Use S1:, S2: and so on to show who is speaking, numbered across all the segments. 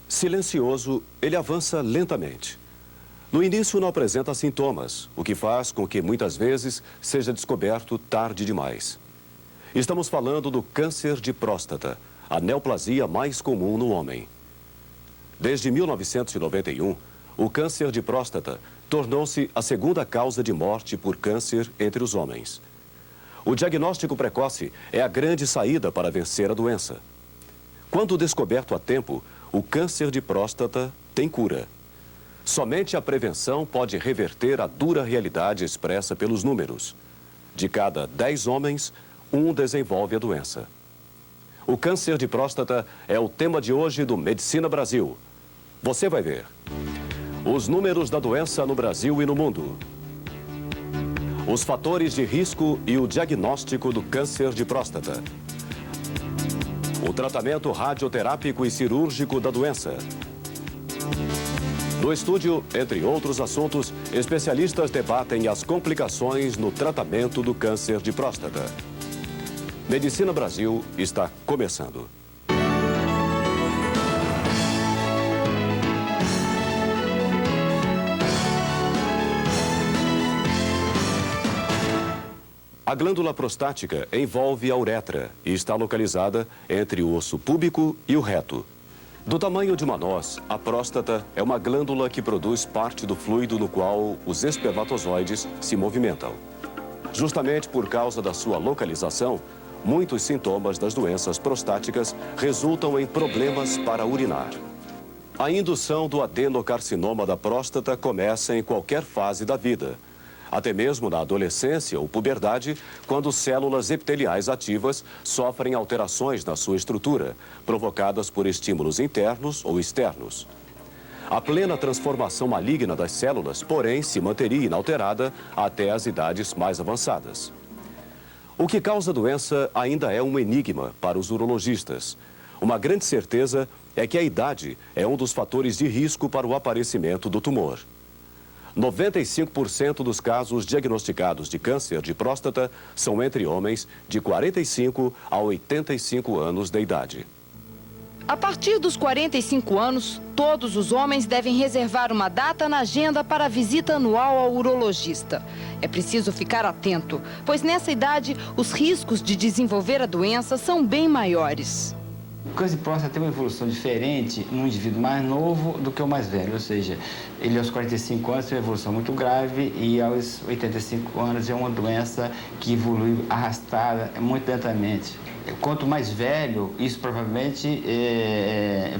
S1: Silencioso, ele avança lentamente. No início não apresenta sintomas, o que faz com que muitas vezes seja descoberto tarde demais. Estamos falando do câncer de próstata, a neoplasia mais comum no homem. Desde 1991, o câncer de próstata tornou-se a segunda causa de morte por câncer entre os homens. O diagnóstico precoce é a grande saída para vencer a doença. Quando descoberto a tempo, o câncer de próstata tem cura. Somente a prevenção pode reverter a dura realidade expressa pelos números. De cada 10 homens, 1 desenvolve a doença. O câncer de próstata é o tema de hoje do Medicina Brasil. Você vai ver os números da doença no Brasil e no mundo, os fatores de risco e o diagnóstico do câncer de próstata, o tratamento radioterápico e cirúrgico da doença. No estúdio, entre outros assuntos, especialistas debatem as complicações no tratamento do câncer de próstata. Medicina Brasil está começando. A glândula prostática envolve a uretra e está localizada entre o osso púbico e o reto. Do tamanho de uma noz, a próstata é uma glândula que produz parte do fluido no qual os espermatozoides se movimentam. Justamente por causa da sua localização, muitos sintomas das doenças prostáticas resultam em problemas para urinar. A indução do adenocarcinoma da próstata começa em qualquer fase da vida, até mesmo na adolescência ou puberdade, quando células epiteliais ativas sofrem alterações na sua estrutura, provocadas por estímulos internos ou externos. A plena transformação maligna das células, porém, se manteria inalterada até as idades mais avançadas. O que causa a doença ainda é um enigma para os urologistas. Uma grande certeza é que a idade é um dos fatores de risco para o aparecimento do tumor. 95% dos casos diagnosticados de câncer de próstata são entre homens de 45 a 85 anos de idade.
S2: A partir dos 45 anos, todos os homens devem reservar uma data na agenda para a visita anual ao urologista. É preciso ficar atento, pois nessa idade os riscos de desenvolver a doença são bem maiores.
S3: O câncer de próstata tem uma evolução diferente no indivíduo mais novo do que o mais velho, ou seja, ele aos 45 anos tem uma evolução muito grave e aos 85 anos é uma doença que evolui arrastada muito lentamente. Quanto mais velho, isso provavelmente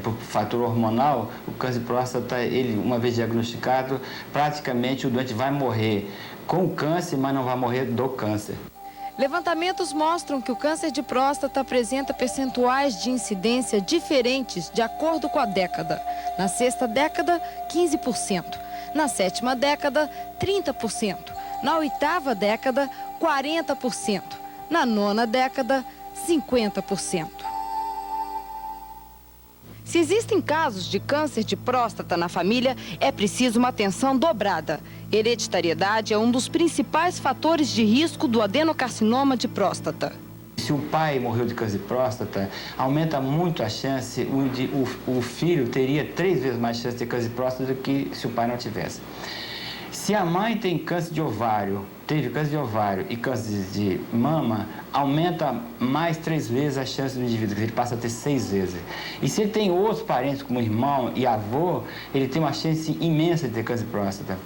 S3: por fator hormonal, o câncer de próstata, ele, uma vez diagnosticado, praticamente o doente vai morrer com o câncer, mas não vai morrer do câncer.
S2: Levantamentos mostram que o câncer de próstata apresenta percentuais de incidência diferentes de acordo com a década. Na sexta década, 15%. Na sétima década, 30%. Na oitava década, 40%. Na nona década, 50%. Se existem casos de câncer de próstata na família, é preciso uma atenção dobrada. Hereditariedade é um dos principais fatores de risco do adenocarcinoma de próstata.
S3: Se o pai morreu de câncer de próstata, aumenta muito a chance de o filho teria 3 vezes mais chance de ter câncer de próstata do que se o pai não tivesse. Se a mãe tem câncer de ovário, teve câncer de ovário e câncer de mama, aumenta mais 3 vezes a chance do indivíduo, que ele passa a ter 6 vezes. E se ele tem outros parentes, como irmão e avô, ele tem uma chance imensa de ter câncer de próstata.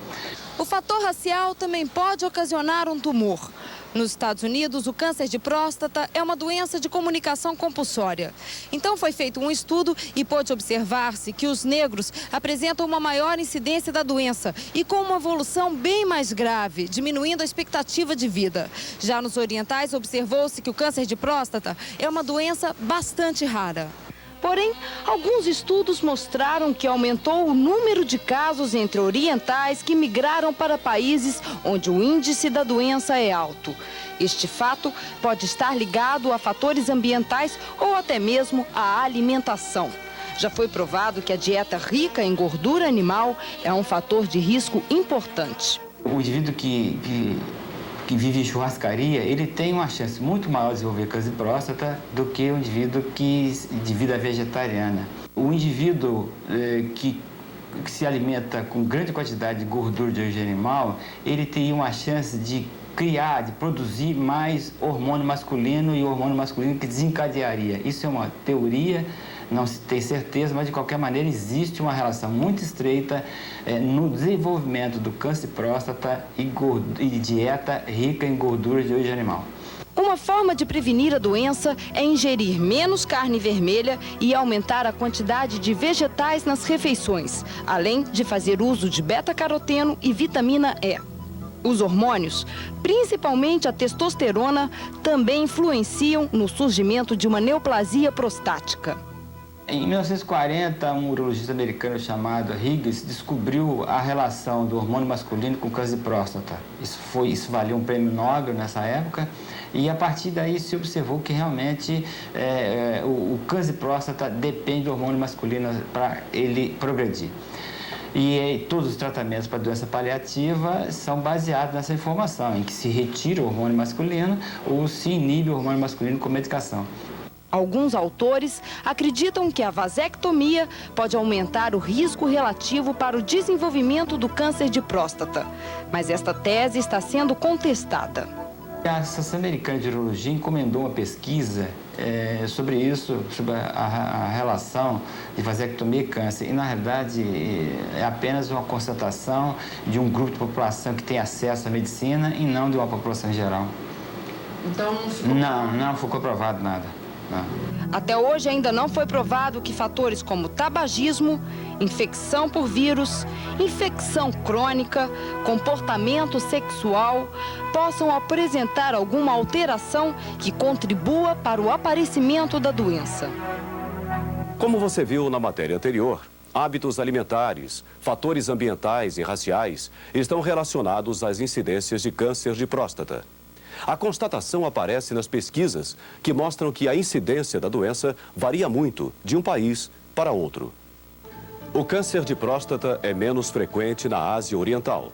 S2: O fator racial também pode ocasionar um tumor. Nos Estados Unidos, o câncer de próstata é uma doença de comunicação compulsória. Então foi feito um estudo e pôde observar-se que os negros apresentam uma maior incidência da doença e com uma evolução bem mais grave, diminuindo a expectativa de vida. Já nos orientais, observou-se que o câncer de próstata é uma doença bastante rara. Porém, alguns estudos mostraram que aumentou o número de casos entre orientais que migraram para países onde o índice da doença é alto. Este fato pode estar ligado a fatores ambientais ou até mesmo à alimentação. Já foi provado que a dieta rica em gordura animal é um fator de risco importante.
S3: O indivíduo que que vive em churrascaria, ele tem uma chance muito maior de desenvolver câncer de próstata do que o indivíduo de vida vegetariana. O indivíduo que se alimenta com grande quantidade de gordura de origem animal, ele teria uma chance de produzir mais hormônio masculino e o hormônio masculino que desencadearia. Isso é uma teoria, não se tem certeza, mas de qualquer maneira existe uma relação muito estreita no desenvolvimento do câncer de próstata e dieta rica em gordura de origem animal.
S2: Uma forma de prevenir a doença é ingerir menos carne vermelha e aumentar a quantidade de vegetais nas refeições, além de fazer uso de beta-caroteno e vitamina E. Os hormônios, principalmente a testosterona, também influenciam no surgimento de uma neoplasia prostática.
S3: Em 1940, um urologista americano chamado Higgs descobriu a relação do hormônio masculino com o câncer de próstata. Isso valeu um prêmio Nobel nessa época, e a partir daí se observou que realmente o câncer de próstata depende do hormônio masculino para ele progredir. E todos os tratamentos para doença paliativa são baseados nessa informação, em que se retira o hormônio masculino ou se inibe o hormônio masculino com medicação.
S2: Alguns autores acreditam que a vasectomia pode aumentar o risco relativo para o desenvolvimento do câncer de próstata, mas esta tese está sendo contestada.
S3: A Associação Americana de Urologia encomendou uma pesquisa sobre isso, sobre a relação de vasectomia e câncer. E, na realidade, é apenas uma constatação de um grupo de população que tem acesso à medicina e não de uma população em geral.
S2: Então
S3: não ficou provado nada. Não.
S2: Até hoje ainda não foi provado que fatores como tabagismo, infecção por vírus, infecção crônica, comportamento sexual possam apresentar alguma alteração que contribua para o aparecimento da doença.
S1: Como você viu na matéria anterior, hábitos alimentares, fatores ambientais e raciais estão relacionados às incidências de câncer de próstata. A constatação aparece nas pesquisas que mostram que a incidência da doença varia muito de um país para outro. O câncer de próstata é menos frequente na Ásia Oriental.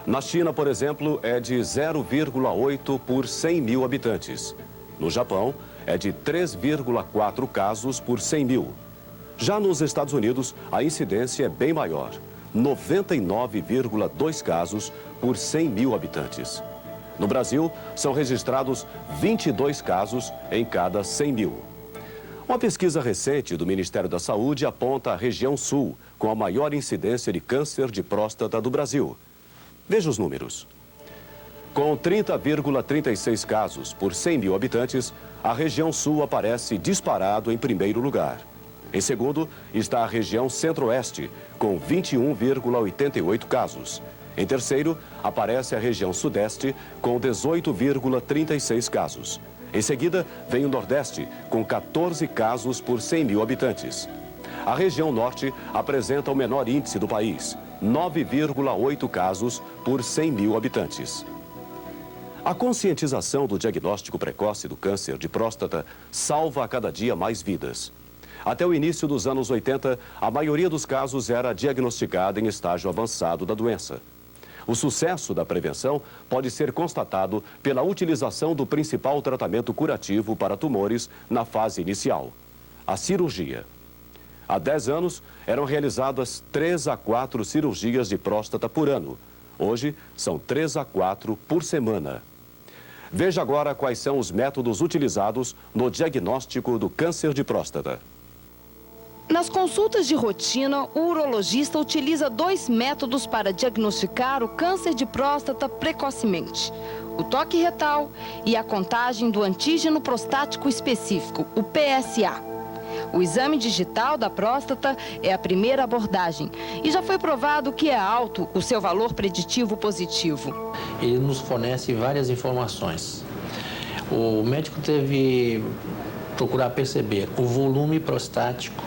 S1: Na China, por exemplo, é de 0,8 por 100 mil habitantes. No Japão, é de 3,4 casos por 100 mil. Já nos Estados Unidos, a incidência é bem maior, 99,2 casos por 100 mil habitantes. No Brasil, são registrados 22 casos em cada 100 mil. Uma pesquisa recente do Ministério da Saúde aponta a região sul com a maior incidência de câncer de próstata do Brasil. Veja os números. Com 30,36 casos por 100 mil habitantes, a região sul aparece disparado em primeiro lugar. Em segundo, está a região centro-oeste, com 21,88 casos. Em terceiro, aparece a região sudeste, com 18,36 casos. Em seguida, vem o Nordeste, com 14 casos por 100 mil habitantes. A região Norte apresenta o menor índice do país, 9,8 casos por 100 mil habitantes. A conscientização do diagnóstico precoce do câncer de próstata salva a cada dia mais vidas. Até o início dos anos 80, a maioria dos casos era diagnosticada em estágio avançado da doença. O sucesso da prevenção pode ser constatado pela utilização do principal tratamento curativo para tumores na fase inicial, a cirurgia. Há 10 anos, eram realizadas 3 a 4 cirurgias de próstata por ano. Hoje, são 3 a 4 por semana. Veja agora quais são os métodos utilizados no diagnóstico do câncer de próstata.
S2: Nas consultas de rotina, o urologista utiliza 2 métodos para diagnosticar o câncer de próstata precocemente: o toque retal e a contagem do antígeno prostático específico, o PSA. O exame digital da próstata é a primeira abordagem e já foi provado que é alto o seu valor preditivo positivo.
S4: Ele nos fornece várias informações. O médico deve procurar perceber o volume prostático,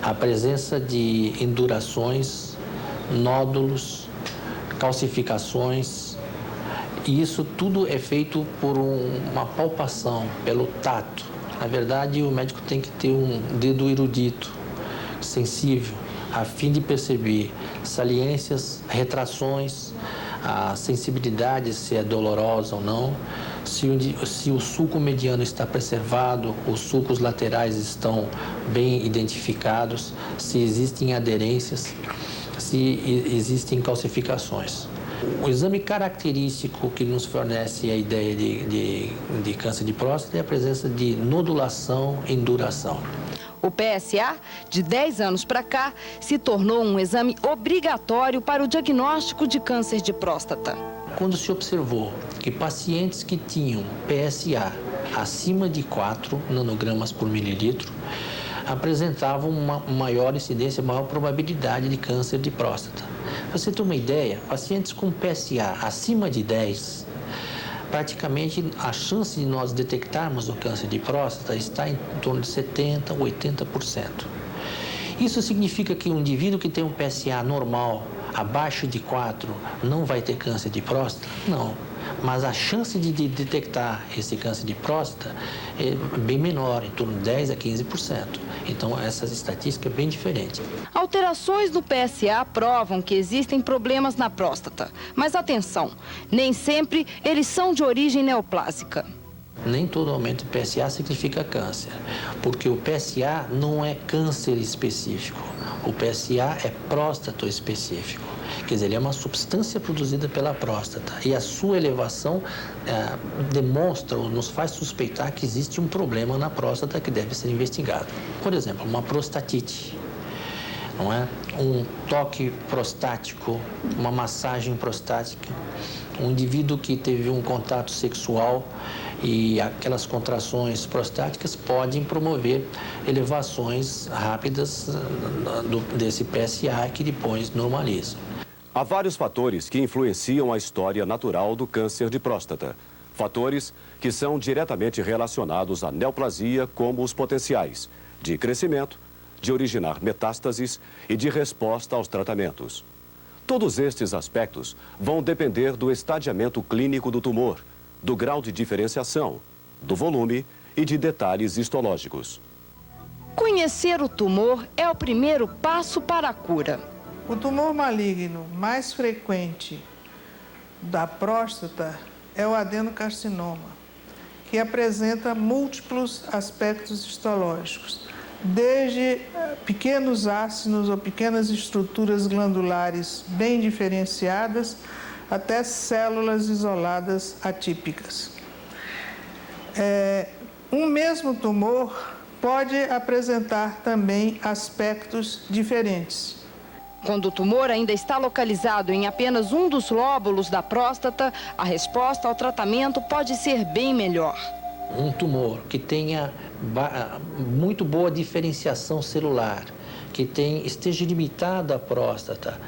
S4: a presença de indurações, nódulos, calcificações. E isso tudo é feito por uma palpação, pelo tato. Na verdade, o médico tem que ter um dedo erudito, sensível, a fim de perceber saliências, retrações, a sensibilidade, se é dolorosa ou não, se o sulco mediano está preservado, os sulcos laterais estão bem identificados, se existem aderências, se existem calcificações. O exame característico que nos fornece a ideia de câncer de próstata é a presença de nodulação em duração.
S2: O PSA, de 10 anos para cá, se tornou um exame obrigatório para o diagnóstico de câncer de próstata.
S4: Quando se observou que pacientes que tinham PSA acima de 4 nanogramas por mililitro apresentavam uma maior incidência, maior probabilidade de câncer de próstata. Para você ter uma ideia, pacientes com PSA acima de 10, praticamente a chance de nós detectarmos o câncer de próstata está em torno de 70% a 80%. Isso significa que um indivíduo que tem um PSA normal, abaixo de 4, não vai ter câncer de próstata? Não. Mas a chance de detectar esse câncer de próstata é bem menor, em torno de 10% a 15%. Então, essa estatística é bem diferente.
S2: Alterações no PSA provam que existem problemas na próstata. Mas atenção, nem sempre eles são de origem neoplásica.
S4: Nem todo aumento de PSA significa câncer, porque o PSA não é câncer específico. O PSA é próstato específico. Quer dizer, ele é uma substância produzida pela próstata e a sua elevação demonstra ou nos faz suspeitar que existe um problema na próstata que deve ser investigado. Por exemplo, uma prostatite, não é? Um toque prostático, uma massagem prostática, um indivíduo que teve um contato sexual e aquelas contrações prostáticas podem promover elevações rápidas desse PSA que depois normalizam.
S1: Há vários fatores que influenciam a história natural do câncer de próstata. Fatores que são diretamente relacionados à neoplasia, como os potenciais de crescimento, de originar metástases e de resposta aos tratamentos. Todos estes aspectos vão depender do estadiamento clínico do tumor, do grau de diferenciação, do volume e de detalhes histológicos.
S2: Conhecer o tumor é o primeiro passo para a cura.
S5: O tumor maligno mais frequente da próstata é o adenocarcinoma, que apresenta múltiplos aspectos histológicos, desde pequenos ácidos ou pequenas estruturas glandulares bem diferenciadas até células isoladas atípicas. Um mesmo tumor pode apresentar também aspectos diferentes.
S2: Quando o tumor ainda está localizado em apenas um dos lóbulos da próstata, a resposta ao tratamento pode ser bem melhor.
S4: Um tumor que tenha muito boa diferenciação celular, que esteja limitado à próstata,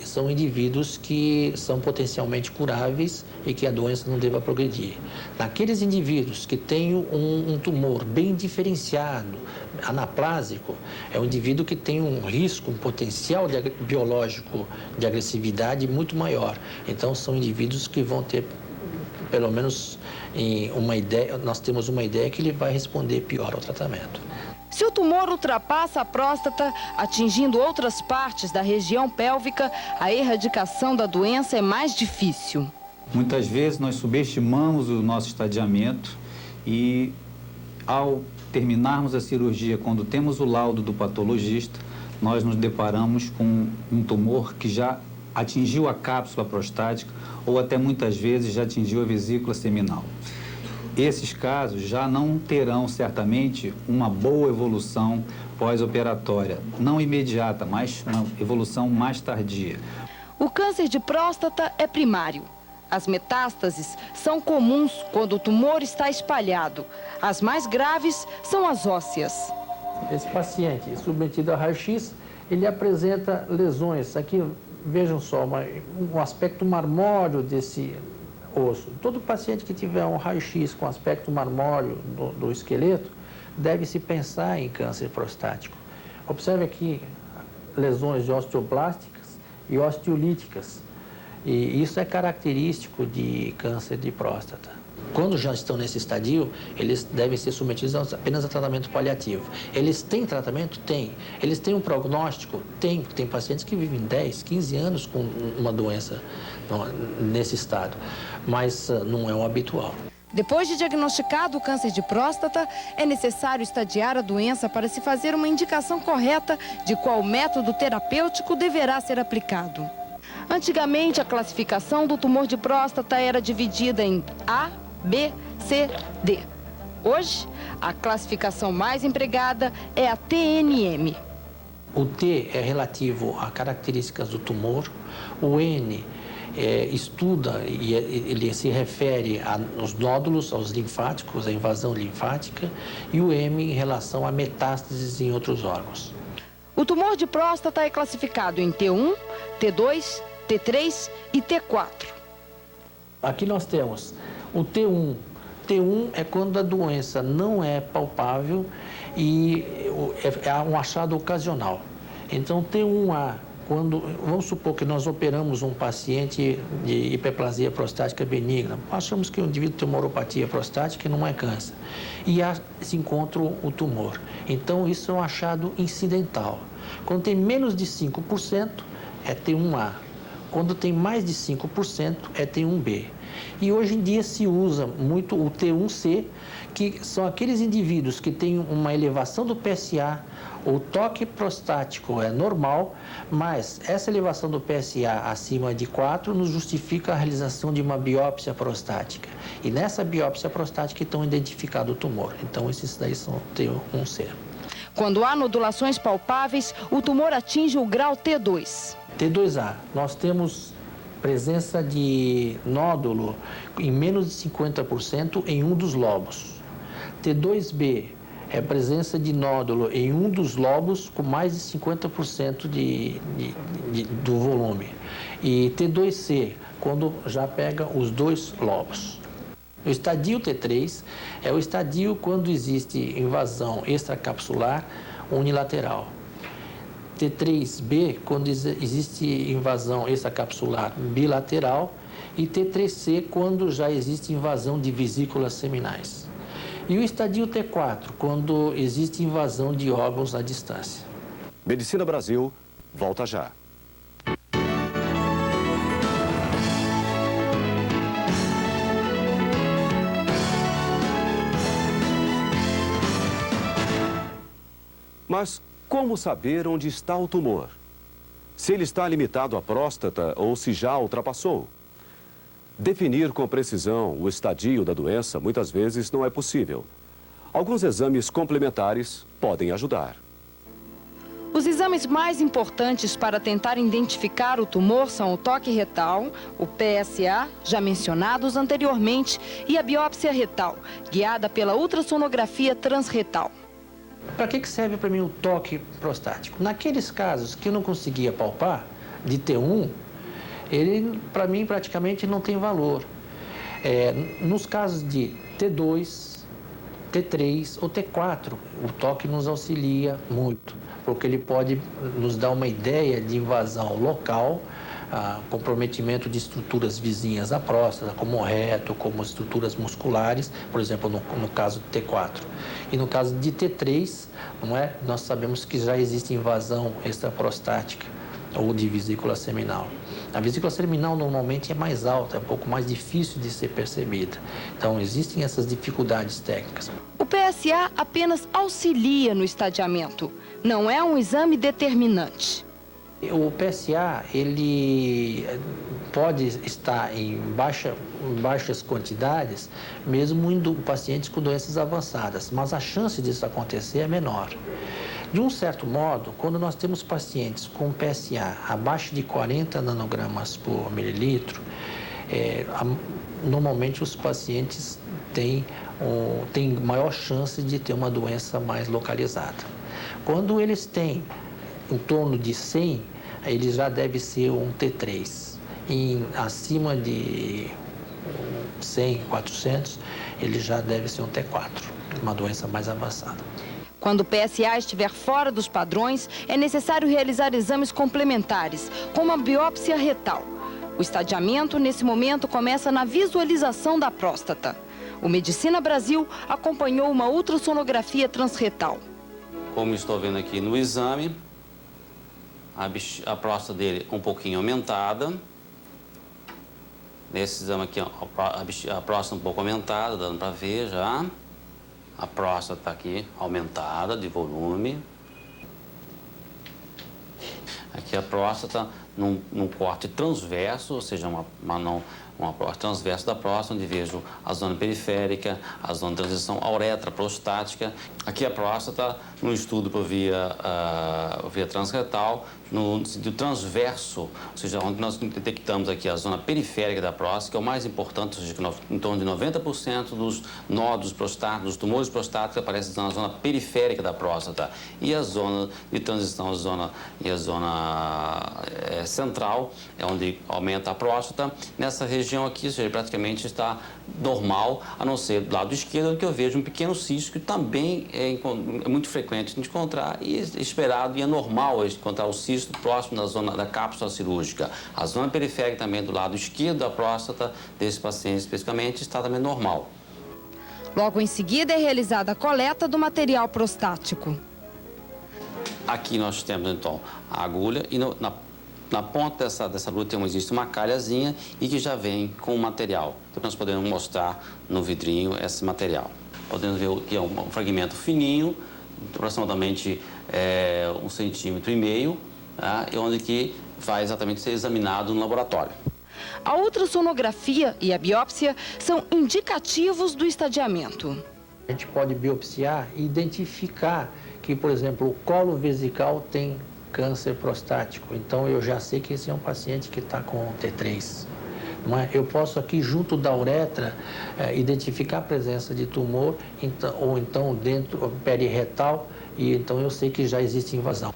S4: são indivíduos que são potencialmente curáveis e que a doença não deva progredir. Naqueles indivíduos que têm um tumor bem diferenciado, anaplásico, é um indivíduo que tem um risco, um potencial biológico de agressividade muito maior. Então, são indivíduos que vão ter, pelo menos, nós temos uma ideia que ele vai responder pior ao tratamento.
S2: Se o tumor ultrapassa a próstata, atingindo outras partes da região pélvica, a erradicação da doença é mais difícil.
S6: Muitas vezes nós subestimamos o nosso estadiamento e, ao terminarmos a cirurgia, quando temos o laudo do patologista, nós nos deparamos com um tumor que já atingiu a cápsula prostática ou até muitas vezes já atingiu a vesícula seminal. Esses casos já não terão, certamente, uma boa evolução pós-operatória, não imediata, mas uma evolução mais tardia.
S2: O câncer de próstata é primário. As metástases são comuns quando o tumor está espalhado. As mais graves são as ósseas.
S4: Esse paciente submetido a raio-x, ele apresenta lesões. Aqui, vejam só, um aspecto marmóreo desse osso. Todo paciente que tiver um raio-x com aspecto marmóreo do esqueleto, deve-se pensar em câncer prostático. Observe aqui lesões osteoblásticas e osteolíticas. E isso é característico de câncer de próstata. Quando já estão nesse estadio, eles devem ser submetidos apenas a tratamento paliativo. Eles têm tratamento? Tem. Eles têm um prognóstico? Tem. Tem pacientes que vivem 10, 15 anos com uma doença nesse estado, mas não é o habitual.
S2: Depois de diagnosticado o câncer de próstata, é necessário estadiar a doença para se fazer uma indicação correta de qual método terapêutico deverá ser aplicado. Antigamente, a classificação do tumor de próstata era dividida em A, B, C, D. Hoje, a classificação mais empregada é a TNM.
S4: O T é relativo a características do tumor, o N estuda e ele se refere aos nódulos, aos linfáticos, à invasão linfática, e o M em relação a metástases em outros órgãos.
S2: O tumor de próstata é classificado em T1, T2, T3 e T4.
S4: Aqui nós temos o T1. T1 é quando a doença não é palpável e é um achado ocasional. Então, T1A, quando, vamos supor que nós operamos um paciente de hiperplasia prostática benigna, achamos que o indivíduo tem uma uropatia prostática e não é câncer, e se encontra o tumor. Então, isso é um achado incidental. Quando tem menos de 5%, é T1A. Quando tem mais de 5%, é T1B. E hoje em dia se usa muito o T1C, que são aqueles indivíduos que têm uma elevação do PSA, o toque prostático é normal, mas essa elevação do PSA acima de 4 nos justifica a realização de uma biópsia prostática. E nessa biópsia prostática estão identificado o tumor. Então esses daí são T1C.
S2: Quando há nodulações palpáveis, o tumor atinge o grau T2.
S4: T2A, nós temos presença de nódulo em menos de 50% em um dos lobos. T2B é presença de nódulo em um dos lobos com mais de 50% do volume. E T2C, quando já pega os dois lobos. O estadio T3 é o estadio quando existe invasão extracapsular unilateral. T3B, quando existe invasão extracapsular bilateral, e T3C, quando já existe invasão de vesículas seminais. E o estadio T4, quando existe invasão de órgãos à distância.
S1: Medicina Brasil, volta já. Mas como saber onde está o tumor? Se ele está limitado à próstata ou se já ultrapassou? Definir com precisão o estadio da doença muitas vezes não é possível. Alguns exames complementares podem ajudar.
S2: Os exames mais importantes para tentar identificar o tumor são o toque retal, o PSA, já mencionados anteriormente, e a biópsia retal, guiada pela ultrassonografia transretal.
S4: Para que serve para mim o toque prostático? Naqueles casos que eu não conseguia palpar, de T1, ele, para mim, praticamente não tem valor. Nos casos de T2, T3 ou T4, o toque nos auxilia muito, porque ele pode nos dar uma ideia de invasão local, comprometimento de estruturas vizinhas à próstata, como o reto, como estruturas musculares, por exemplo, no caso do T4. E no caso de T3, nós sabemos que já existe invasão extraprostática ou de vesícula seminal. A vesícula seminal normalmente é mais alta, é um pouco mais difícil de ser percebida. Então, existem essas dificuldades técnicas.
S2: O PSA apenas auxilia no estadiamento, não é um exame determinante.
S4: O PSA, ele pode estar em baixas quantidades, mesmo em pacientes com doenças avançadas, mas a chance disso acontecer é menor. De um certo modo, quando nós temos pacientes com PSA abaixo de 40 nanogramas por mililitro, normalmente os pacientes têm maior chance de ter uma doença mais localizada. Quando eles têm em torno de 100, ele já deve ser um T3. Acima de 100, 400, ele já deve ser um T4, uma doença mais avançada.
S2: Quando o PSA estiver fora dos padrões, é necessário realizar exames complementares, como a biópsia retal. O estadiamento, nesse momento, começa na visualização da próstata. O Medicina Brasil acompanhou uma ultrassonografia transretal.
S7: Como estou vendo aqui no exame, a próstata dele um pouquinho aumentada. Nesse exame aqui, a próstata um pouco aumentada, dando para ver já. A próstata está aqui aumentada de volume. Aqui a próstata num corte transverso, ou seja, uma próstata transverso da próstata, onde vejo a zona periférica, a zona de transição, a uretra prostática. Aqui a próstata, no estudo por via transretal, no sentido transverso, ou seja, onde nós detectamos aqui a zona periférica da próstata, que é o mais importante, ou seja, que em torno de 90% dos nódulos prostáticos, dos tumores prostáticos, aparecem na zona periférica da próstata. E a zona de transição, a zona central, é onde aumenta a próstata. Nessa região aqui, ou seja, praticamente está normal, a não ser do lado esquerdo, onde eu vejo um pequeno cisto, que também é muito frequente de encontrar e esperado e é normal encontrar o cisto próximo da zona da cápsula cirúrgica. A zona periférica também do lado esquerdo da próstata desse paciente especificamente está também normal.
S2: Logo em seguida é realizada a coleta do material prostático.
S7: Aqui nós temos então a agulha e na ponta dessa agulha existe uma calhazinha e que já vem com o material. Então nós podemos mostrar no vidrinho esse material. Podemos ver que é um fragmento fininho, aproximadamente 1,5 centímetros, tá? Onde que vai exatamente ser examinado no laboratório.
S2: A ultrassonografia e a biópsia são indicativos do estadiamento.
S4: A gente pode biopsiar e identificar que, por exemplo, o colo vesical tem câncer prostático. Então, eu já sei que esse é um paciente que está com T3. Eu posso aqui, junto da uretra, identificar a presença de tumor, ou então dentro periretal, e então eu sei que já existe invasão.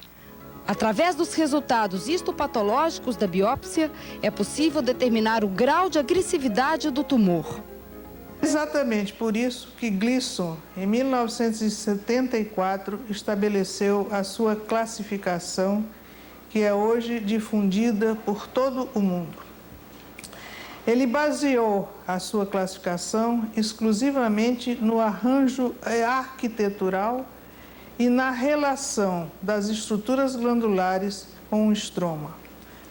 S2: Através dos resultados histopatológicos da biópsia, é possível determinar o grau de agressividade do tumor.
S5: Exatamente por isso que Gleason, em 1974, estabeleceu a sua classificação, que é hoje difundida por todo o mundo. Ele baseou a sua classificação exclusivamente no arranjo arquitetural e na relação das estruturas glandulares com o estroma.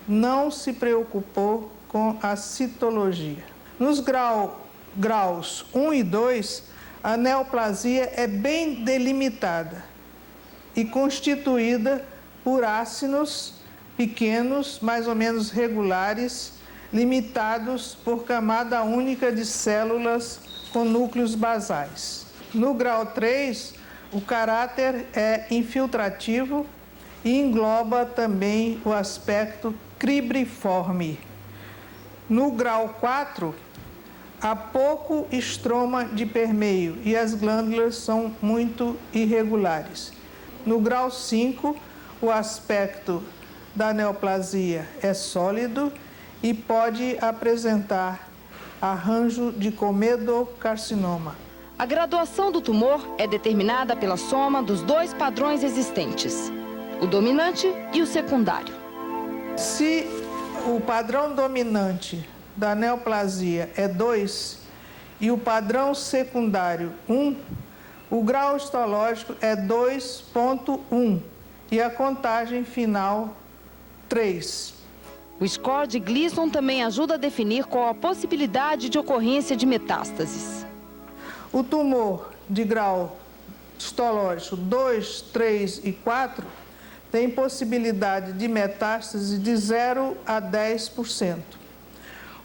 S5: Não se preocupou com a citologia. Nos graus 1 e 2, a neoplasia é bem delimitada e constituída por ácinos pequenos, mais ou menos regulares, limitados por camada única de células com núcleos basais. No grau 3, o caráter é infiltrativo e engloba também o aspecto cribriforme. No grau 4, há pouco estroma de permeio e as glândulas são muito irregulares. No grau 5, o aspecto da neoplasia é sólido e pode apresentar arranjo de comedocarcinoma.
S2: A graduação do tumor é determinada pela soma dos dois padrões existentes, o dominante e o secundário.
S5: Se o padrão dominante da neoplasia é 2 e o padrão secundário 1, o grau histológico é 2,1 e a contagem final 3.
S2: O score de Gleason também ajuda a definir qual a possibilidade de ocorrência de metástases.
S5: O tumor de grau histológico 2, 3 e 4 tem possibilidade de metástase de 0 a 10%.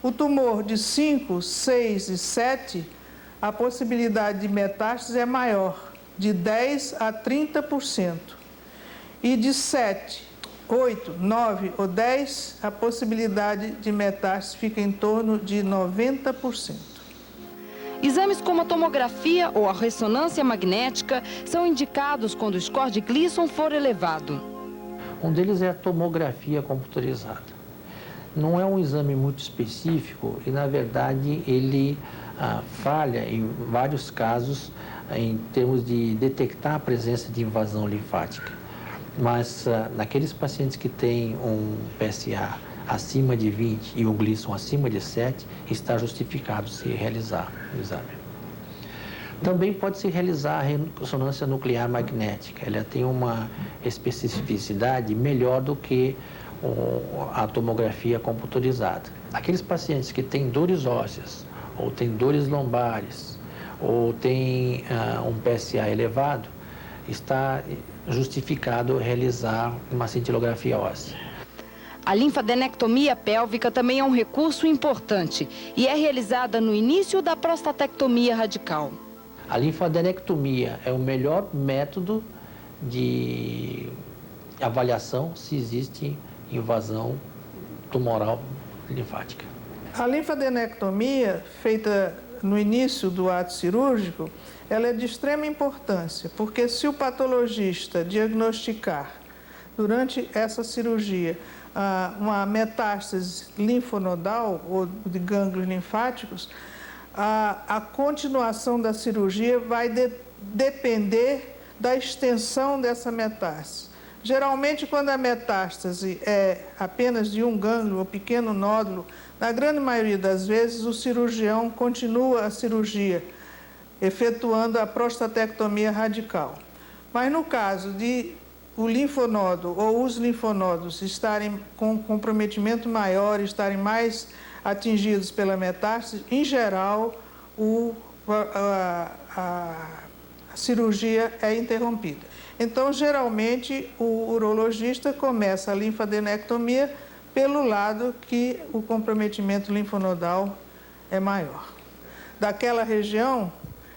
S5: O tumor de 5, 6 e 7, a possibilidade de metástase é maior, de 10 a 30%. E de 7, 8, 9 ou 10, a possibilidade de metástase fica em torno de 90%.
S2: Exames como a tomografia ou a ressonância magnética são indicados quando o score de Gleason for elevado.
S4: Um deles é a tomografia computadorizada. Não é um exame muito específico e, na verdade, ele falha em vários casos em termos de detectar a presença de invasão linfática. Mas naqueles pacientes que têm um PSA acima de 20 e um Gleason acima de 7, está justificado se realizar o exame. Também pode-se realizar a ressonância nuclear magnética. Ela tem uma especificidade melhor do que a tomografia computadorizada. Aqueles pacientes que têm dores ósseas, ou têm dores lombares, ou têm um PSA elevado, está justificado realizar uma cintilografia óssea.
S2: A linfadenectomia pélvica também é um recurso importante e é realizada no início da prostatectomia radical.
S4: A linfadenectomia é o melhor método de avaliação se existe invasão tumoral linfática.
S5: A linfadenectomia, feita no início do ato cirúrgico, ela é de extrema importância, porque se o patologista diagnosticar durante essa cirurgia uma metástase linfonodal ou de gânglios linfáticos, a continuação da cirurgia vai depender da extensão dessa metástase. Geralmente, quando a metástase é apenas de um gânglio ou pequeno nódulo, na grande maioria das vezes o cirurgião continua a cirurgia, efetuando a prostatectomia radical. Mas no caso de o linfonodo ou os linfonodos estarem com comprometimento maior, estarem mais atingidos pela metástase, em geral, a cirurgia é interrompida. Então, geralmente, o urologista começa a linfadenectomia pelo lado que o comprometimento linfonodal é maior. Daquela região,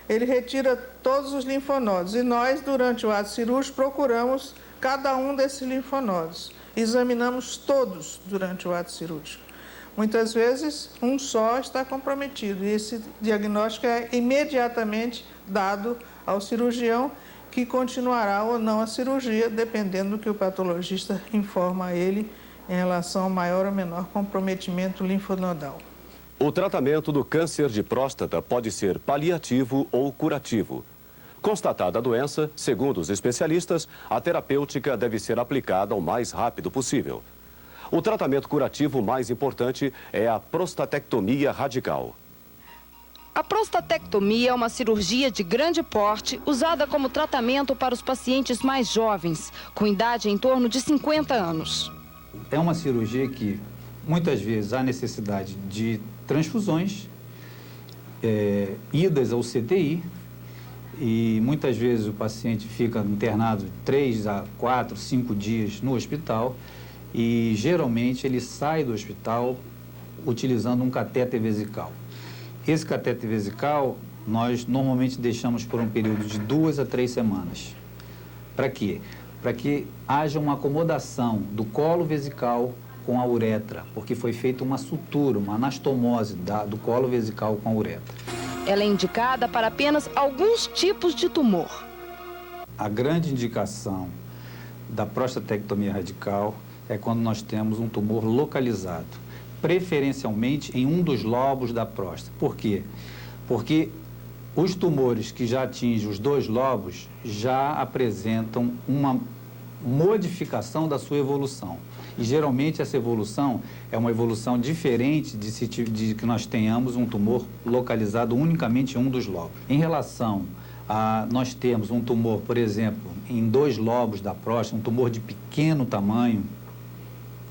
S5: ele retira todos os linfonodos e nós, durante o ato cirúrgico, procuramos cada um desses linfonodos. Examinamos todos durante o ato cirúrgico. Muitas vezes, um só está comprometido e esse diagnóstico é imediatamente dado ao cirurgião, que continuará ou não a cirurgia, dependendo do que o patologista informa a ele em relação ao maior ou menor comprometimento linfonodal.
S1: O tratamento do câncer de próstata pode ser paliativo ou curativo. Constatada a doença, segundo os especialistas, a terapêutica deve ser aplicada o mais rápido possível. O tratamento curativo mais importante é a prostatectomia radical.
S2: A prostatectomia é uma cirurgia de grande porte usada como tratamento para os pacientes mais jovens, com idade em torno de 50 anos.
S6: É uma cirurgia que muitas vezes há necessidade de transfusões, idas ao CTI, e muitas vezes o paciente fica internado 3 a 4, 5 dias no hospital e geralmente ele sai do hospital utilizando um catéter vesical. Esse catéter vesical nós normalmente deixamos por um período de 2 a 3 semanas. Para quê? Para que haja uma acomodação do colo vesical com a uretra, porque foi feita uma sutura, uma anastomose do colo vesical com a uretra.
S2: Ela é indicada para apenas alguns tipos de tumor.
S6: A grande indicação da prostatectomia radical é quando nós temos um tumor localizado, preferencialmente em um dos lobos da próstata. Por quê? Porque os tumores que já atingem os 2 lobos já apresentam uma modificação da sua evolução. E geralmente essa evolução é uma evolução diferente de que nós tenhamos um tumor localizado unicamente em um dos lobos. Em relação a nós termos um tumor, por exemplo, em 2 lobos da próstata, um tumor de pequeno tamanho,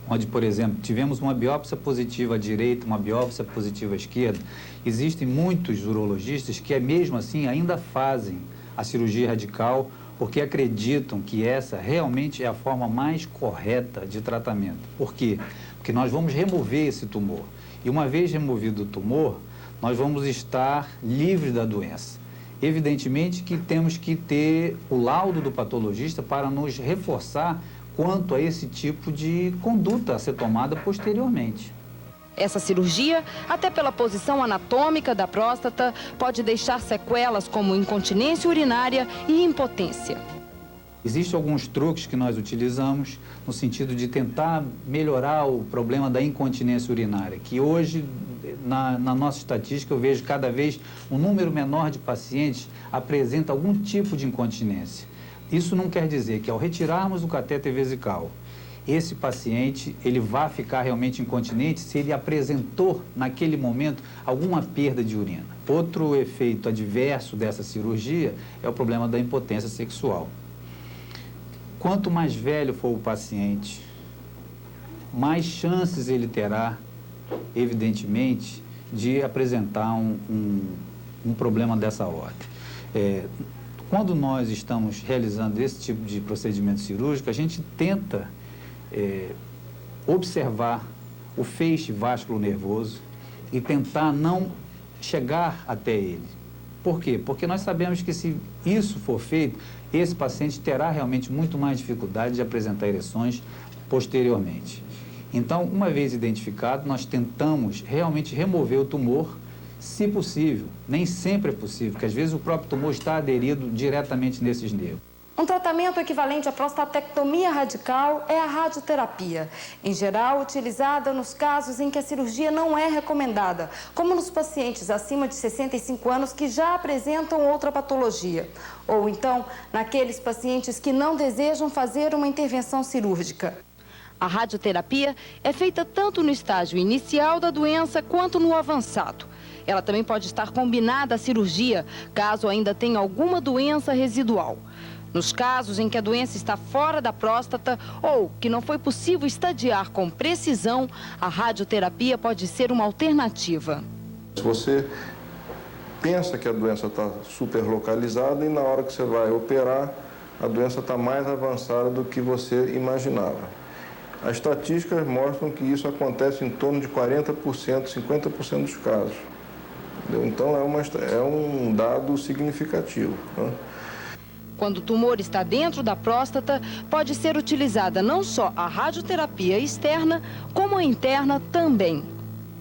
S6: onde, por exemplo, tivemos uma biópsia positiva à direita, uma biópsia positiva à esquerda, existem muitos urologistas que, mesmo assim, ainda fazem a cirurgia radical porque acreditam que essa realmente é a forma mais correta de tratamento. Por quê? Porque nós vamos remover esse tumor. E uma vez removido o tumor, nós vamos estar livres da doença. Evidentemente que temos que ter o laudo do patologista para nos reforçar quanto a esse tipo de conduta a ser tomada posteriormente.
S2: Essa cirurgia, até pela posição anatômica da próstata, pode deixar sequelas como incontinência urinária e impotência.
S6: Existem alguns truques que nós utilizamos no sentido de tentar melhorar o problema da incontinência urinária, que hoje, na nossa estatística, eu vejo cada vez um número menor de pacientes apresenta algum tipo de incontinência. Isso não quer dizer que ao retirarmos o catéter vesical esse paciente ele vai ficar realmente incontinente se ele apresentou, naquele momento, alguma perda de urina. Outro efeito adverso dessa cirurgia é o problema da impotência sexual. Quanto mais velho for o paciente, mais chances ele terá, evidentemente, de apresentar um problema dessa ordem. Quando nós estamos realizando esse tipo de procedimento cirúrgico, a gente tenta observar o feixe vasculo-nervoso e tentar não chegar até ele. Por quê? Porque nós sabemos que se isso for feito, esse paciente terá realmente muito mais dificuldade de apresentar ereções posteriormente. Então, uma vez identificado, nós tentamos realmente remover o tumor, se possível. Nem sempre é possível, porque às vezes o próprio tumor está aderido diretamente nesses nervos.
S2: Um tratamento equivalente à prostatectomia radical é a radioterapia, em geral utilizada nos casos em que a cirurgia não é recomendada, como nos pacientes acima de 65 anos que já apresentam outra patologia, ou então naqueles pacientes que não desejam fazer uma intervenção cirúrgica. A radioterapia é feita tanto no estágio inicial da doença quanto no avançado. Ela também pode estar combinada à cirurgia, caso ainda tenha alguma doença residual. Nos casos em que a doença está fora da próstata ou que não foi possível estadiar com precisão, a radioterapia pode ser uma alternativa.
S8: Se você pensa que a doença está superlocalizada e na hora que você vai operar, a doença está mais avançada do que você imaginava. As estatísticas mostram que isso acontece em torno de 40%, 50% dos casos. Entendeu? Então é um dado significativo, né?
S2: Quando o tumor está dentro da próstata, pode ser utilizada não só a radioterapia externa, como a interna também.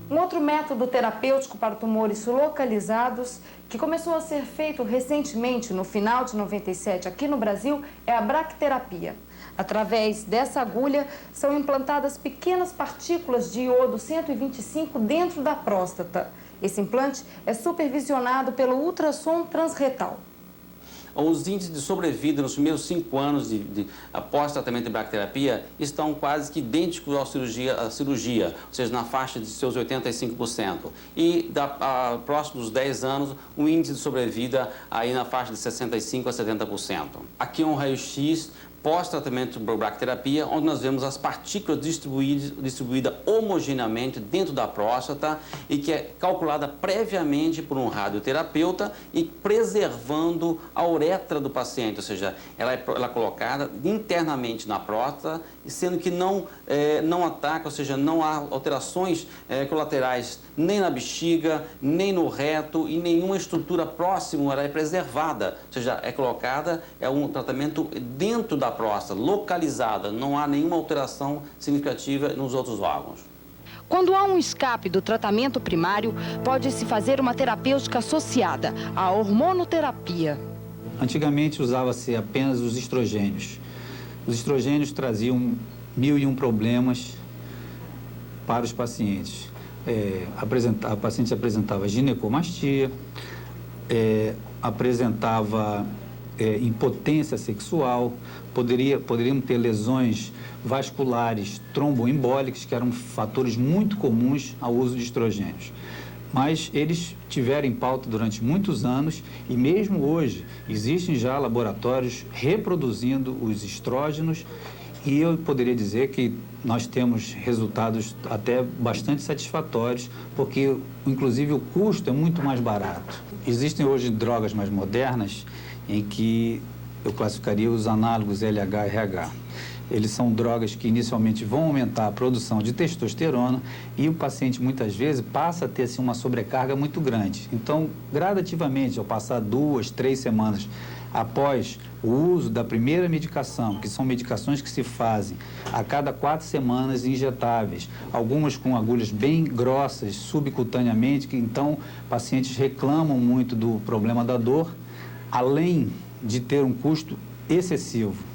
S2: Um outro método terapêutico para tumores localizados, que começou a ser feito recentemente, no final de 97, aqui no Brasil, é a bracterapia. Através dessa agulha, são implantadas pequenas partículas de iodo 125 dentro da próstata. Esse implante é supervisionado pelo ultrassom transretal.
S7: Os índices de sobrevida nos primeiros 5 anos após tratamento de bracterapia estão quase que idênticos à cirurgia, ou seja, na faixa de seus 85%. E próximos 10 anos, o índice de sobrevida aí na faixa de 65% a 70%. Aqui é um raio-x pós-tratamento por bracterapia, onde nós vemos as partículas distribuídas homogeneamente dentro da próstata e que é calculada previamente por um radioterapeuta e preservando a uretra do paciente, ou seja, ela é colocada internamente na próstata, sendo que não ataca, ou seja, não há alterações colaterais nem na bexiga, nem no reto e nenhuma estrutura próxima, ela é preservada, ou seja, é colocada, é um tratamento dentro da próstata, localizada, não há nenhuma alteração significativa nos outros órgãos.
S2: Quando há um escape do tratamento primário, pode-se fazer uma terapêutica associada à hormonoterapia. Antigamente usava-se apenas os estrogênios. Os estrogênios traziam 1001 problemas para os pacientes. A paciente apresentava ginecomastia, apresentava impotência sexual, poderiam ter lesões vasculares tromboembólicas, que eram fatores muito comuns ao uso de estrogênios. Mas eles tiveram em pauta durante muitos anos e mesmo hoje existem já laboratórios reproduzindo os estrógenos e eu poderia dizer que nós temos resultados até bastante satisfatórios, porque inclusive o custo é muito mais barato. Existem hoje drogas mais modernas em que eu classificaria os análogos LH e RH. Eles são drogas que inicialmente vão aumentar a produção de testosterona e o paciente muitas vezes passa a ter assim, uma sobrecarga muito grande. Então, gradativamente, ao passar 2, 3 semanas após o uso da primeira medicação, que são medicações que se fazem a cada 4 semanas injetáveis, algumas com agulhas bem grossas subcutaneamente, que então pacientes reclamam muito do problema da dor, além de ter um custo excessivo.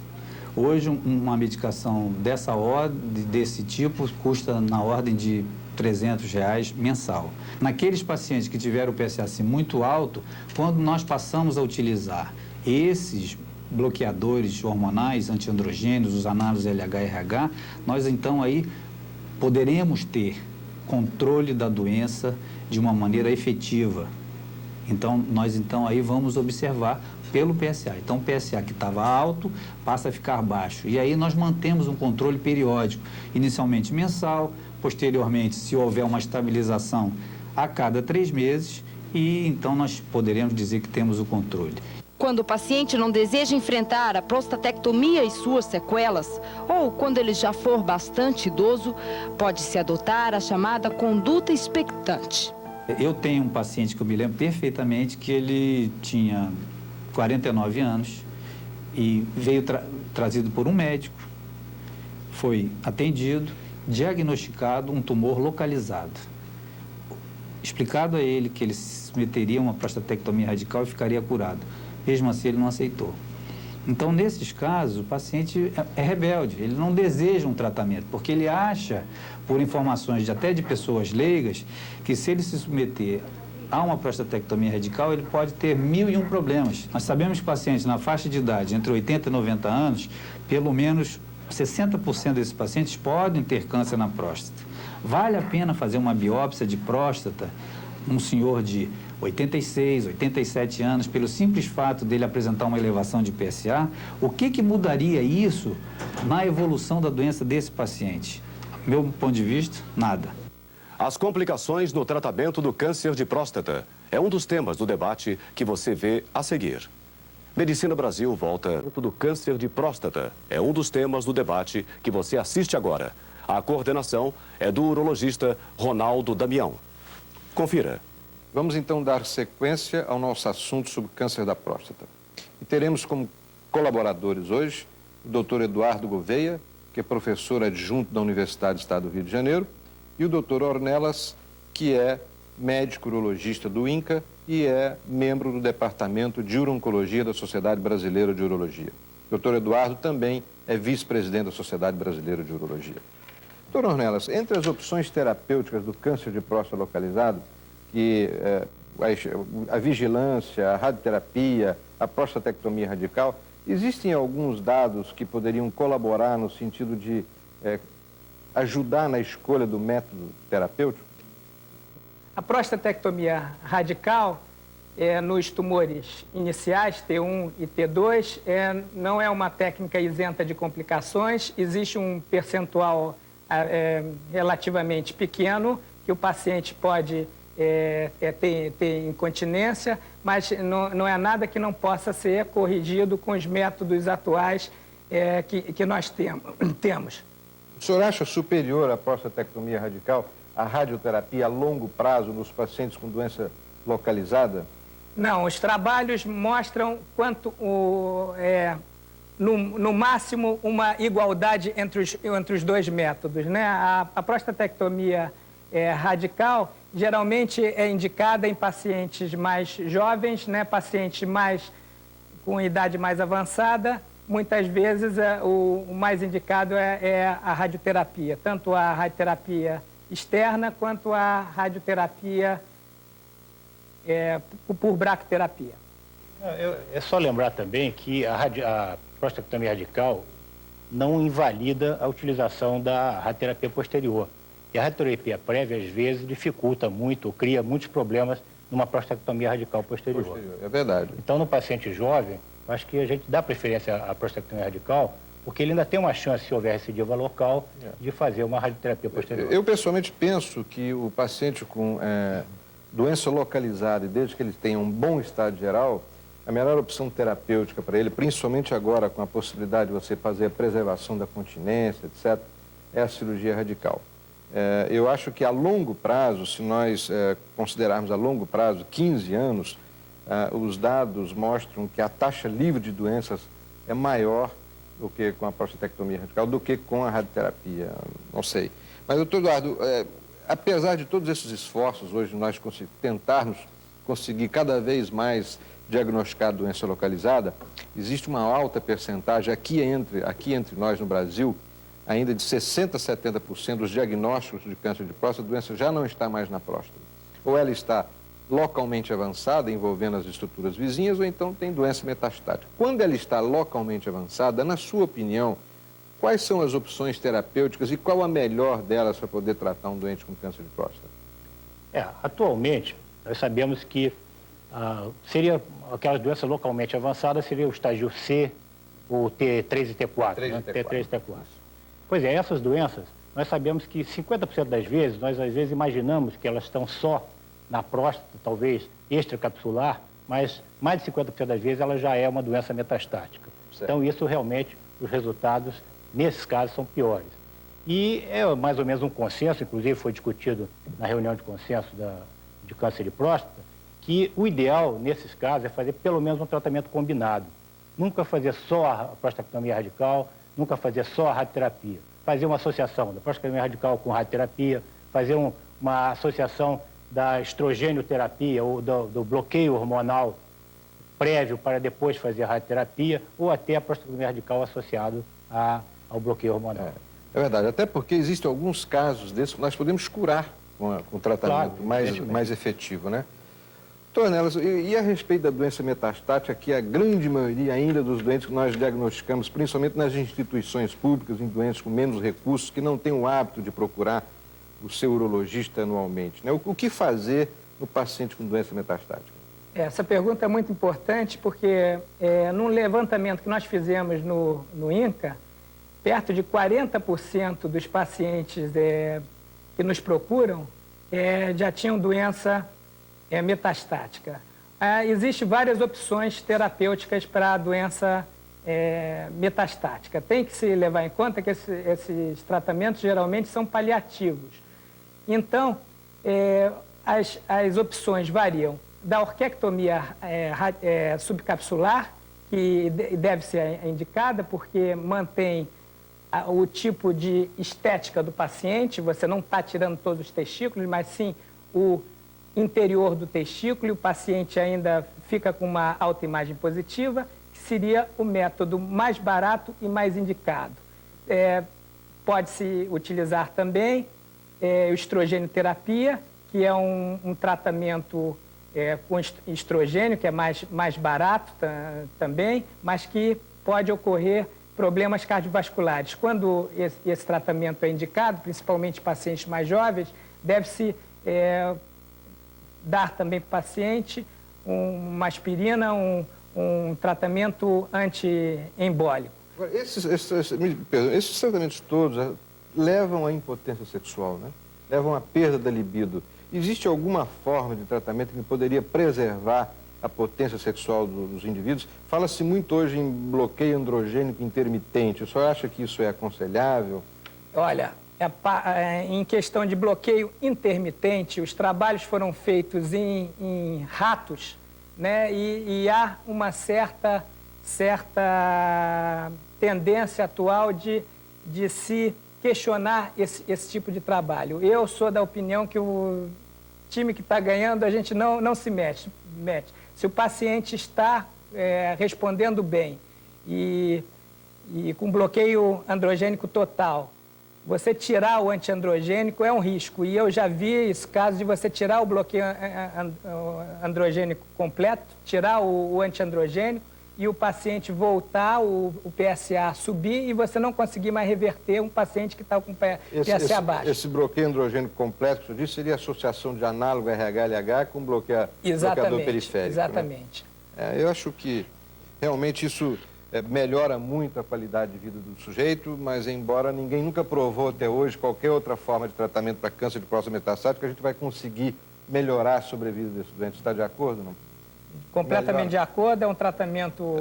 S2: Hoje, uma medicação dessa ordem, desse tipo, custa na ordem de R$300 mensal. Naqueles pacientes que tiveram o PSA muito alto, quando nós passamos a utilizar esses
S6: bloqueadores hormonais, antiandrogênios, os análogos LH-RH, nós então aí poderemos ter controle da doença de uma maneira efetiva. Então, nós então aí vamos observar pelo PSA. Então, o PSA que estava alto passa a ficar baixo. E aí nós mantemos um controle periódico, inicialmente mensal, posteriormente, se houver uma estabilização, a cada 3 meses, e então nós poderemos dizer que temos o controle.
S2: Quando o paciente não deseja enfrentar a prostatectomia e suas sequelas, ou quando ele já for bastante idoso, pode-se adotar a chamada conduta expectante.
S6: Eu tenho um paciente que eu me lembro perfeitamente que ele tinha 49 anos e veio trazido por um médico, foi atendido, diagnosticado um tumor localizado. Explicado a ele que ele se submeteria a uma prostatectomia radical e ficaria curado. Mesmo assim, ele não aceitou. Então, nesses casos, o paciente é rebelde, ele não deseja um tratamento, porque ele acha, por informações até de pessoas leigas, que se ele se submeter a uma prostatectomia radical, ele pode ter 1001 problemas. Nós sabemos que pacientes na faixa de idade entre 80 e 90 anos, pelo menos 60% desses pacientes podem ter câncer na próstata. Vale a pena fazer uma biópsia de próstata, um senhor de 86, 87 anos, pelo simples fato dele apresentar uma elevação de PSA? O que mudaria isso na evolução da doença desse paciente? Meu ponto de vista, nada.
S1: As complicações no tratamento do câncer de próstata é um dos temas do debate que você vê a seguir. Medicina Brasil volta do câncer de próstata. É um dos temas do debate que você assiste agora. A coordenação é do urologista Ronaldo Damião. Confira.
S9: Vamos então dar sequência ao nosso assunto sobre câncer da próstata. E teremos como colaboradores hoje o Dr. Eduardo Gouveia, que é professor adjunto da Universidade do Estado do Rio de Janeiro, e o Dr. Ornelas, que é médico urologista do INCA e é membro do Departamento de Urologia da Sociedade Brasileira de Urologia. O Dr. Eduardo também é vice-presidente da Sociedade Brasileira de Urologia. Dr. Ornelas, entre as opções terapêuticas do câncer de próstata localizado, que a vigilância, a radioterapia, a prostatectomia radical, existem alguns dados que poderiam colaborar no sentido de ajudar na escolha do método terapêutico?
S10: A prostatectomia radical, nos tumores iniciais, T1 e T2, não é uma técnica isenta de complicações. Existe um percentual relativamente pequeno que o paciente pode ter incontinência, mas não é nada que não possa ser corrigido com os métodos atuais que nós temos.
S9: O senhor acha superior à prostatectomia radical a radioterapia a longo prazo nos pacientes com doença localizada?
S10: Não, os trabalhos mostram quanto, no máximo, uma igualdade entre os dois métodos, né? A prostatectomia radical geralmente é indicada em pacientes mais jovens, né? Pacientes com idade mais avançada. Muitas vezes o mais indicado é a radioterapia, tanto a radioterapia externa quanto a radioterapia por braquiterapia.
S11: É só lembrar também que a prostatectomia radical não invalida a utilização da radioterapia posterior. E a radioterapia prévia, às vezes, dificulta muito, cria muitos problemas numa prostatectomia radical posterior.
S9: É verdade.
S11: Então, no paciente jovem, acho que a gente dá preferência à prostatectomia radical, porque ele ainda tem uma chance, se houver recidiva local, de fazer uma radioterapia posterior.
S9: Eu, pessoalmente, penso que o paciente com doença localizada, e desde que ele tenha um bom estado geral, a melhor opção terapêutica para ele, principalmente agora com a possibilidade de você fazer a preservação da continência, etc., é a cirurgia radical. Eu acho que a longo prazo, se nós considerarmos a longo prazo 15 anos, os dados mostram que a taxa livre de doenças é maior do que com a prostatectomia radical, do que com a radioterapia, não sei. Mas, doutor Eduardo, apesar de todos esses esforços hoje, nós tentarmos conseguir cada vez mais diagnosticar a doença localizada, existe uma alta percentagem aqui entre nós no Brasil, ainda de 60% a 70% dos diagnósticos de câncer de próstata, a doença já não está mais na próstata. Ou ela está localmente avançada, envolvendo as estruturas vizinhas, ou então tem doença metastática. Quando ela está localmente avançada, na sua opinião, quais são as opções terapêuticas e qual a melhor delas para poder tratar um doente com câncer de próstata?
S11: Atualmente, nós sabemos que seria aquelas doenças localmente avançadas, seria o estágio C, o T3 e T4. T3 e T4. Pois é, essas doenças, nós sabemos que 50% das vezes, nós às vezes imaginamos que elas estão só na próstata, talvez extracapsular, mas mais de 50% das vezes ela já é uma doença metastática. Certo. Então isso realmente, os resultados nesses casos são piores. E é mais ou menos um consenso, inclusive foi discutido na reunião de consenso de câncer de próstata, que o ideal nesses casos é fazer pelo menos um tratamento combinado. Nunca fazer só a prostatectomia radical, nunca fazer só a radioterapia. Fazer uma associação da prostatectomia radical com radioterapia, fazer uma associação da estrogênio-terapia ou do bloqueio hormonal prévio para depois fazer a radioterapia, ou até a prostatectomia radical associado ao bloqueio hormonal.
S9: É verdade, até porque existem alguns casos desses que nós podemos curar com tratamento mais efetivo, né? Doutor Ornelas, e a respeito da doença metastática, que a grande maioria ainda dos doentes que nós diagnosticamos, principalmente nas instituições públicas, em doentes com menos recursos, que não têm o hábito de procurar o seu urologista anualmente, né? O que fazer no paciente com doença metastática?
S10: Essa pergunta é muito importante porque num levantamento que nós fizemos no INCA, perto de 40% dos pacientes que nos procuram já tinham doença metastática. Existem várias opções terapêuticas para a doença metastática. Tem que se levar em conta que esses tratamentos geralmente são paliativos. Então, as opções variam da orquiectomia subcapsular, que deve ser indicada porque mantém o tipo de estética do paciente, você não está tirando todos os testículos, mas sim o interior do testículo, e o paciente ainda fica com uma autoimagem positiva, que seria o método mais barato e mais indicado. Pode-se utilizar também o estrogênio-terapia, que é um tratamento com estrogênio, que é mais barato também, mas que pode ocorrer problemas cardiovasculares. Quando esse tratamento é indicado, principalmente em pacientes mais jovens, deve-se dar também para o paciente uma aspirina, um tratamento antiembólico.
S9: Esses tratamentos todos levam à impotência sexual, né? Levam à perda da libido. Existe alguma forma de tratamento que poderia preservar a potência sexual dos indivíduos? Fala-se muito hoje em bloqueio androgênico intermitente. O senhor acha que isso é aconselhável?
S10: Olha, em questão de bloqueio intermitente, os trabalhos foram feitos em ratos, né? E há uma certa tendência atual de se questionar esse tipo de trabalho. Eu sou da opinião que o time que está ganhando, a gente não se mete. Se o paciente está respondendo bem e com bloqueio androgênico total, você tirar o antiandrogênico é um risco. E eu já vi esse caso de você tirar o bloqueio androgênico completo, tirar o antiandrogênico e o paciente voltar, o PSA subir e você não conseguir mais reverter um paciente que está com PSA baixo.
S9: Esse bloqueio androgênico completo, que você disse, seria a associação de análogo RH-LH com bloqueador periférico.
S10: Exatamente.
S9: Né? Eu acho que realmente isso melhora muito a qualidade de vida do sujeito, mas embora ninguém nunca provou até hoje qualquer outra forma de tratamento para câncer de próstata metastático, a gente vai conseguir melhorar a sobrevida desse doente. Está de acordo, não?
S10: Completamente de acordo, é um tratamento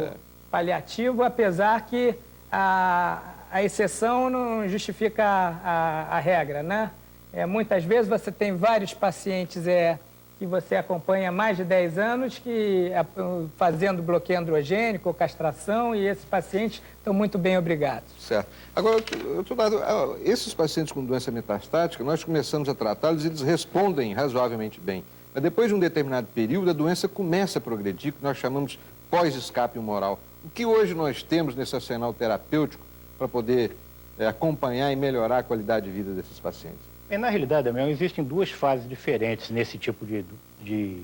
S10: paliativo, apesar que a exceção não justifica a regra, né? Muitas vezes você tem vários pacientes que você acompanha há mais de 10 anos fazendo bloqueio androgênico ou castração e esses pacientes estão muito bem obrigados.
S9: Certo. Agora, esses pacientes com doença metastática, nós começamos a tratá-los e eles respondem razoavelmente bem. Mas depois de um determinado período, a doença começa a progredir, que nós chamamos pós-escape humoral. O que hoje nós temos nesse arsenal terapêutico para poder acompanhar e melhorar a qualidade de vida desses pacientes?
S11: Na realidade, Damião, existem duas fases diferentes nesse tipo de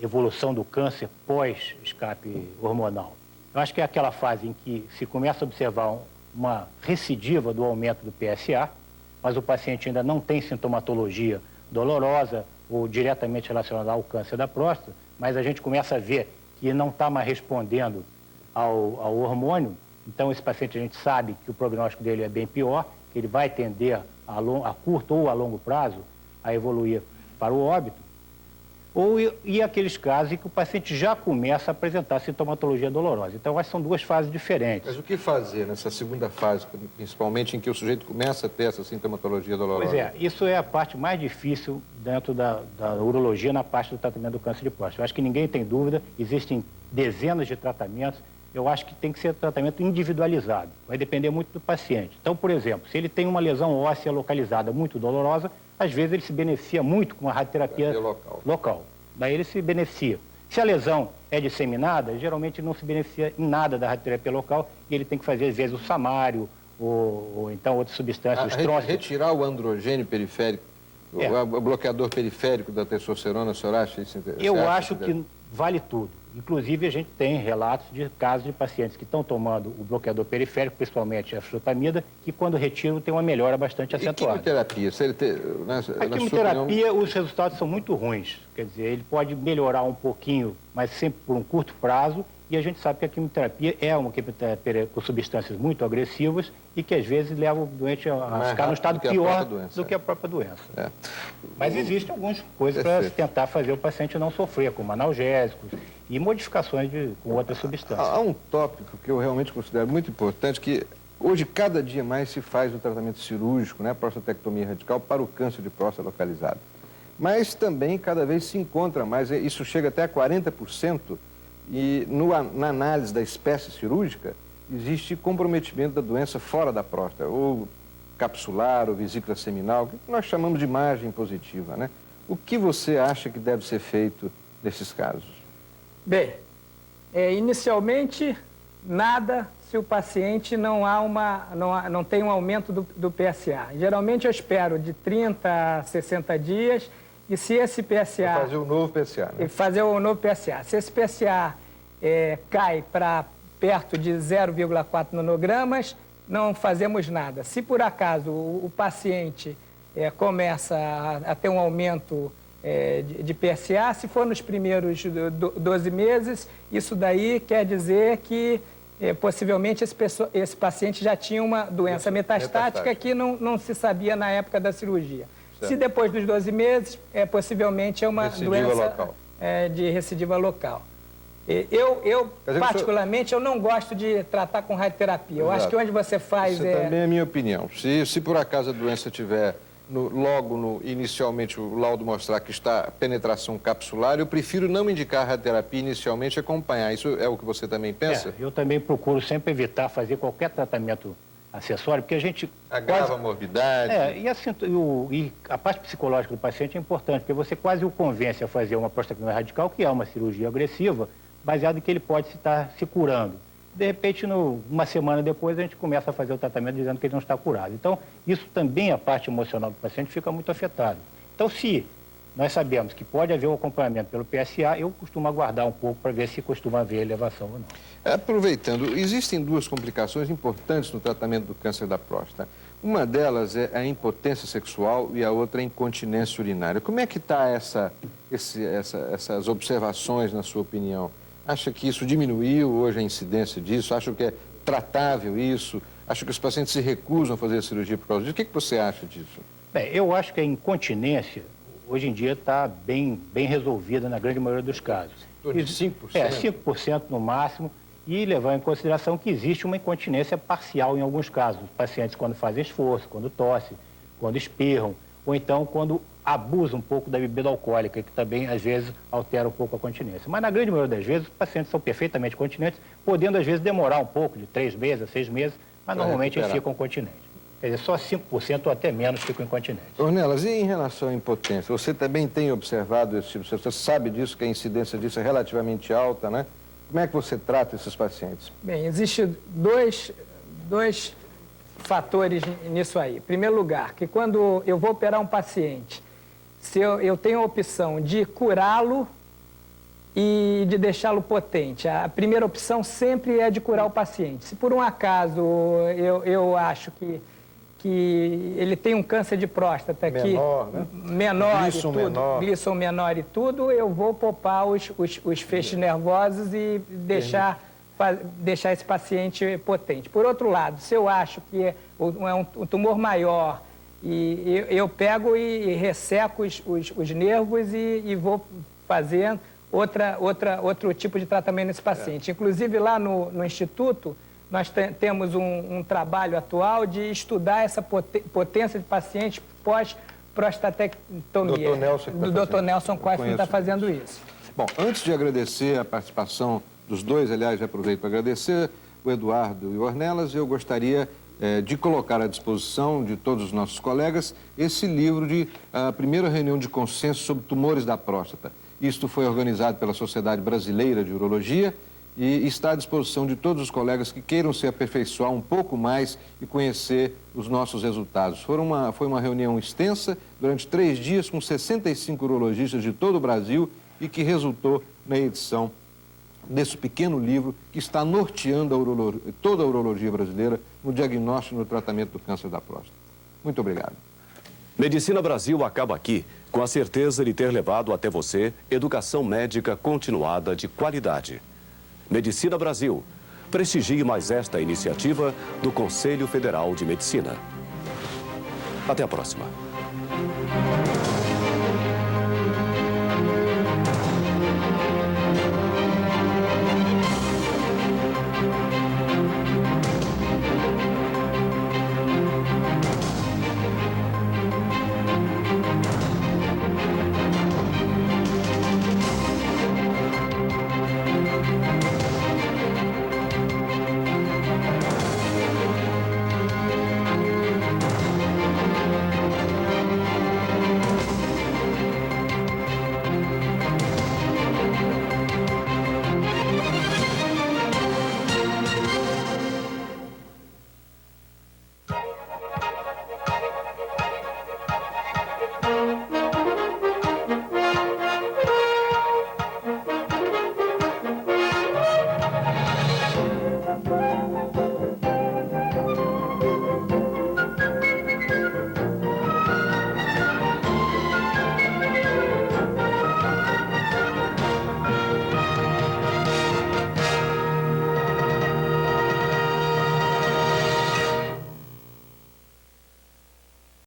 S11: evolução do câncer pós-escape hormonal. Eu acho que é aquela fase em que se começa a observar uma recidiva do aumento do PSA, mas o paciente ainda não tem sintomatologia dolorosa ou diretamente relacionada ao câncer da próstata, mas a gente começa a ver que não está mais respondendo ao hormônio. Então, esse paciente, a gente sabe que o prognóstico dele é bem pior, que ele vai tender a curto ou a longo prazo a evoluir para o óbito. E aqueles casos em que o paciente já começa a apresentar sintomatologia dolorosa. Então, acho que são duas fases diferentes.
S9: Mas o que fazer nessa segunda fase, principalmente em que o sujeito começa a ter essa sintomatologia dolorosa?
S11: Pois é, isso é a parte mais difícil dentro da urologia na parte do tratamento do câncer de próstata. Eu acho que ninguém tem dúvida, existem dezenas de tratamentos. Eu acho que tem que ser tratamento individualizado, vai depender muito do paciente. Então, por exemplo, se ele tem uma lesão óssea localizada muito dolorosa, às vezes ele se beneficia muito com a radioterapia local. Daí ele se beneficia. Se a lesão é disseminada, geralmente não se beneficia em nada da radioterapia local e ele tem que fazer, às vezes, o samário ou então outras substâncias, os tróficos.
S9: Retirar o androgênio periférico, o bloqueador periférico da testosterona, o senhor acha isso interessante?
S11: Eu acho que vale tudo. Inclusive, a gente tem relatos de casos de pacientes que estão tomando o bloqueador periférico, principalmente a frutamida, que quando retiram tem uma melhora bastante acentuada.
S9: E quimioterapia? Se ele ter,
S11: a quimioterapia, os resultados são muito ruins. Quer dizer, ele pode melhorar um pouquinho, mas sempre por um curto prazo. E a gente sabe que a quimioterapia é uma quimioterapia com substâncias muito agressivas e que às vezes leva o doente a ficar no estado pior do que a própria doença. Mas existem algumas coisas para tentar fazer o paciente não sofrer, como analgésicos e modificações com outras substâncias.
S9: Há um tópico que eu realmente considero muito importante, que hoje cada dia mais se faz o tratamento cirúrgico, né, prostatectomia radical, para o câncer de próstata localizado. Mas também cada vez se encontra mais, isso chega até a 40%, e na análise da espécie cirúrgica, existe comprometimento da doença fora da próstata, ou capsular, ou vesícula seminal, que nós chamamos de margem positiva, né? O que você acha que deve ser feito nesses casos?
S10: Bem, inicialmente, nada se o paciente não tem um aumento do PSA. Geralmente eu espero de 30 a 60 dias. E se esse PSA...
S9: Fazer o novo PSA, né?
S10: Fazer o novo PSA. Se esse PSA cai para perto de 0,4 nanogramas, não fazemos nada. Se por acaso o paciente começa a ter um aumento de PSA, se for nos primeiros 12 meses, isso daí quer dizer que possivelmente esse paciente já tinha uma doença metastática que não se sabia na época da cirurgia. Se depois dos 12 meses, possivelmente é uma doença de recidiva local. Particularmente, eu não gosto de tratar com radioterapia. Eu acho que onde você faz...
S9: Isso também é a minha opinião. Se por acaso a doença tiver, inicialmente, o laudo mostrar que está penetração capsular, eu prefiro não indicar radioterapia inicialmente e acompanhar. Isso é o que você também pensa?
S11: Eu também procuro sempre evitar fazer qualquer tratamento acessório, porque a gente...
S9: Agrava a morbidade.
S11: E a parte psicológica do paciente é importante, porque você quase o convence a fazer uma prostatectomia radical, que é uma cirurgia agressiva, baseado em que ele pode estar se curando. De repente, uma semana depois, a gente começa a fazer o tratamento dizendo que ele não está curado. Então, isso também, a parte emocional do paciente fica muito afetada. Então, se nós sabemos que pode haver um acompanhamento pelo PSA, eu costumo aguardar um pouco para ver se costuma haver elevação ou não.
S9: Aproveitando, existem duas complicações importantes no tratamento do câncer da próstata. Uma delas é a impotência sexual e a outra é a incontinência urinária. Como é que está essas observações, na sua opinião? Acha que isso diminuiu hoje a incidência disso? Acha que é tratável isso? Acha que os pacientes se recusam a fazer a cirurgia por causa disso? O que você acha disso?
S11: Bem, eu acho que a incontinência, hoje em dia, está bem resolvida na grande maioria dos casos.
S9: De 5%?
S11: 5% no máximo. E levar em consideração que existe uma incontinência parcial em alguns casos. Os pacientes, quando fazem esforço, quando tossem, quando espirram, ou então quando abusam um pouco da bebida alcoólica, que também, às vezes, altera um pouco a continência. Mas, na grande maioria das vezes, os pacientes são perfeitamente continentes, podendo, às vezes, demorar um pouco, de 3 meses a 6 meses, mas normalmente eles ficam continentes. Quer dizer, só 5% ou até menos ficam incontinentes.
S9: Ornelas, e em relação à impotência? Você também tem observado esse tipo de situação? Você sabe disso, que a incidência disso é relativamente alta, né? Como é que você trata esses pacientes?
S10: Bem, existem dois fatores nisso aí. Em primeiro lugar, que quando eu vou operar um paciente, se eu tenho a opção de curá-lo e de deixá-lo potente. A primeira opção sempre é de curar o paciente. Se por um acaso eu acho que ele tem um câncer de próstata menor e tudo, Gleason menor e tudo, eu vou poupar os feixes nervosos e deixar esse paciente potente. Por outro lado, se eu acho que é um tumor maior, e eu pego e resseco os nervos e vou fazendo outro tipo de tratamento nesse paciente. Inclusive, lá no Instituto, nós temos um trabalho atual de estudar essa potência de pacientes pós-prostatectomia. O Dr. Nelson Koifman está fazendo isso.
S9: Bom, antes de agradecer a participação dos dois, aliás, já aproveito para agradecer o Eduardo e o Ornelas, eu gostaria de colocar à disposição de todos os nossos colegas esse livro de primeira reunião de consenso sobre tumores da próstata. Isto foi organizado pela Sociedade Brasileira de Urologia e está à disposição de todos os colegas que queiram se aperfeiçoar um pouco mais e conhecer os nossos resultados. Foi uma reunião extensa, durante 3 dias, com 65 urologistas de todo o Brasil e que resultou na edição desse pequeno livro que está norteando toda a urologia brasileira no diagnóstico e no tratamento do câncer da próstata. Muito obrigado.
S1: Medicina Brasil acaba aqui, com a certeza de ter levado até você educação médica continuada de qualidade. Medicina Brasil, prestigie mais esta iniciativa do Conselho Federal de Medicina. Até a próxima.